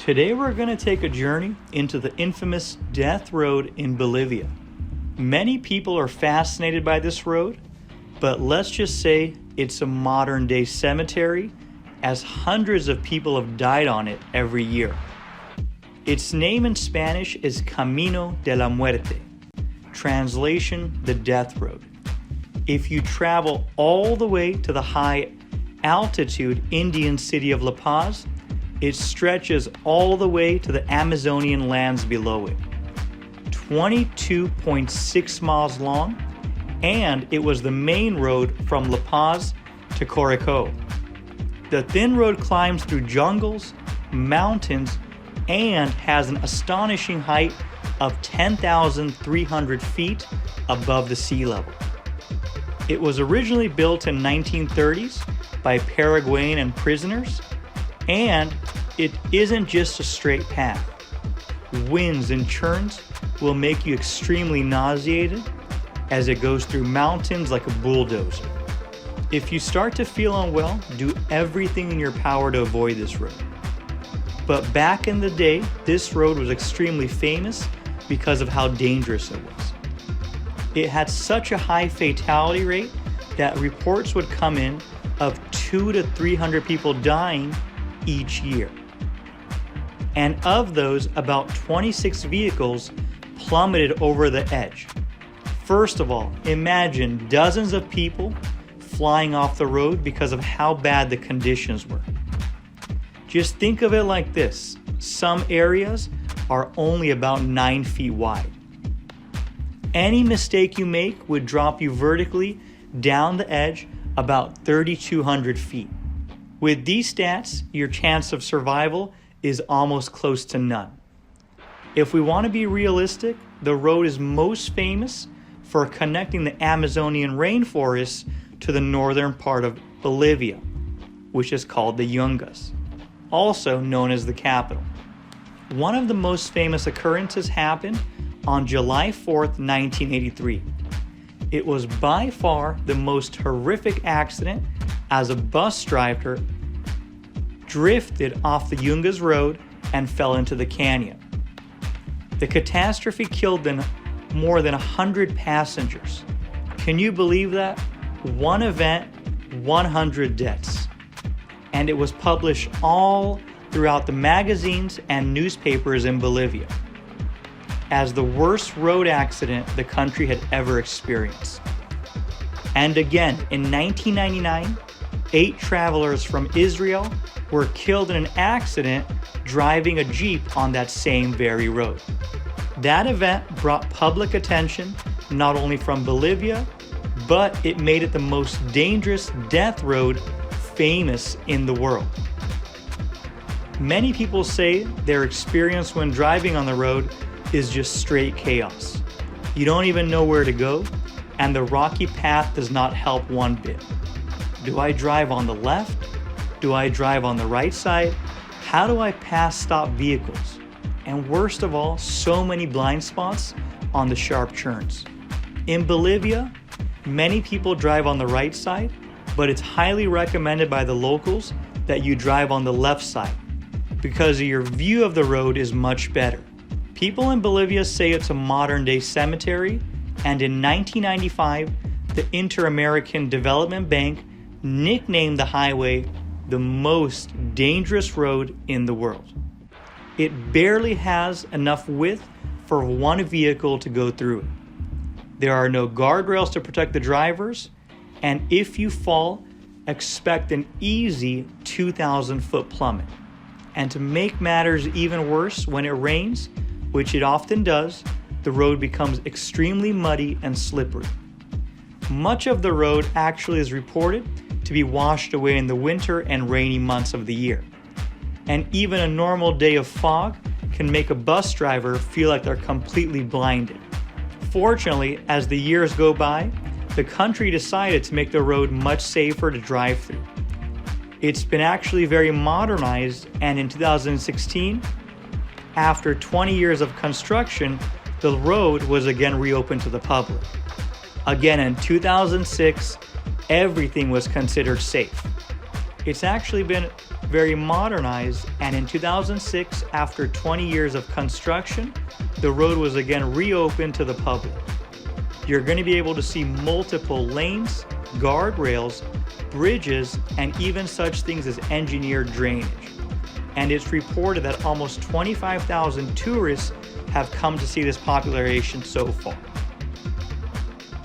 Today we're going to take a journey into the infamous Death Road in Bolivia. Many people are fascinated by this road, but let's just say it's a modern day cemetery, as hundreds of people have died on it every year. Its name in Spanish is Camino de la Muerte, translation, the Death Road. If you travel all the way to the high altitude Indian city of La Paz, it stretches all the way to the Amazonian lands below it. 22.6 miles long, and it was the main road from La Paz to Curacao. The thin road climbs through jungles, mountains, and has an astonishing height of 10,300 feet above the sea level. It was originally built in 1930s by Paraguayan and prisoners, and it isn't just a straight path. Winds and churns will make you extremely nauseated as it goes through mountains like a bulldozer. If you start to feel unwell, do everything in your power to avoid this road. But back in the day, this road was extremely famous because of how dangerous it was. It had such a high fatality rate that reports would come in of 200 to 300 people dying each year. And of those, about 26 vehicles plummeted over the edge. First of all, imagine dozens of people flying off the road because of how bad the conditions were. Just think of it like this: some areas are only about 9 feet wide. Any mistake you make would drop you vertically down the edge about 3,200 feet. With these stats, your chance of survival is almost close to none. If we want to be realistic, the road is most famous for connecting the Amazonian rainforest to the northern part of Bolivia, which is called the Yungas, also known as the capital. One of the most famous occurrences happened on July 4th, 1983. It was by far the most horrific accident, as a bus driver drifted off the Yungas road and fell into the canyon. The catastrophe killed more than 100 passengers. Can you believe that? One event, 100 deaths. And it was published all throughout the magazines and newspapers in Bolivia as the worst road accident the country had ever experienced. And again, in 1999, 8 travelers from Israel were killed in an accident driving a Jeep on that same very road. That event brought public attention not only from Bolivia, but it made it the most dangerous death road famous in the world. Many people say their experience when driving on the road is just straight chaos. You don't even know where to go, and the rocky path does not help one bit. Do I drive on the left? Do I drive on the right side? How do I pass stop vehicles? And worst of all, so many blind spots on the sharp turns. In Bolivia, many people drive on the right side, but it's highly recommended by the locals that you drive on the left side because your view of the road is much better. People in Bolivia say it's a modern-day cemetery, and in 1995, the Inter-American Development Bank nicknamed the highway the most dangerous road in the world. It barely has enough width for one vehicle to go through it. There are no guardrails to protect the drivers, and if you fall, expect an easy 2,000-foot plummet. And to make matters even worse, when it rains, which it often does, the road becomes extremely muddy and slippery. Much of the road actually is reported to be washed away in the winter and rainy months of the year. And even a normal day of fog can make a bus driver feel like they're completely blinded. Fortunately, as the years go by, the country decided to make the road much safer to drive through. It's been actually very modernized, and in 2016, after 20 years of construction, the road was again reopened to the public. Again, in 2006, everything was considered safe. It's actually been very modernized, and in 2006, after 20 years of construction, the road was again reopened to the public. You're going to be able to see multiple lanes, guardrails, bridges, and even such things as engineered drainage. And it's reported that almost 25,000 tourists have come to see this population so far.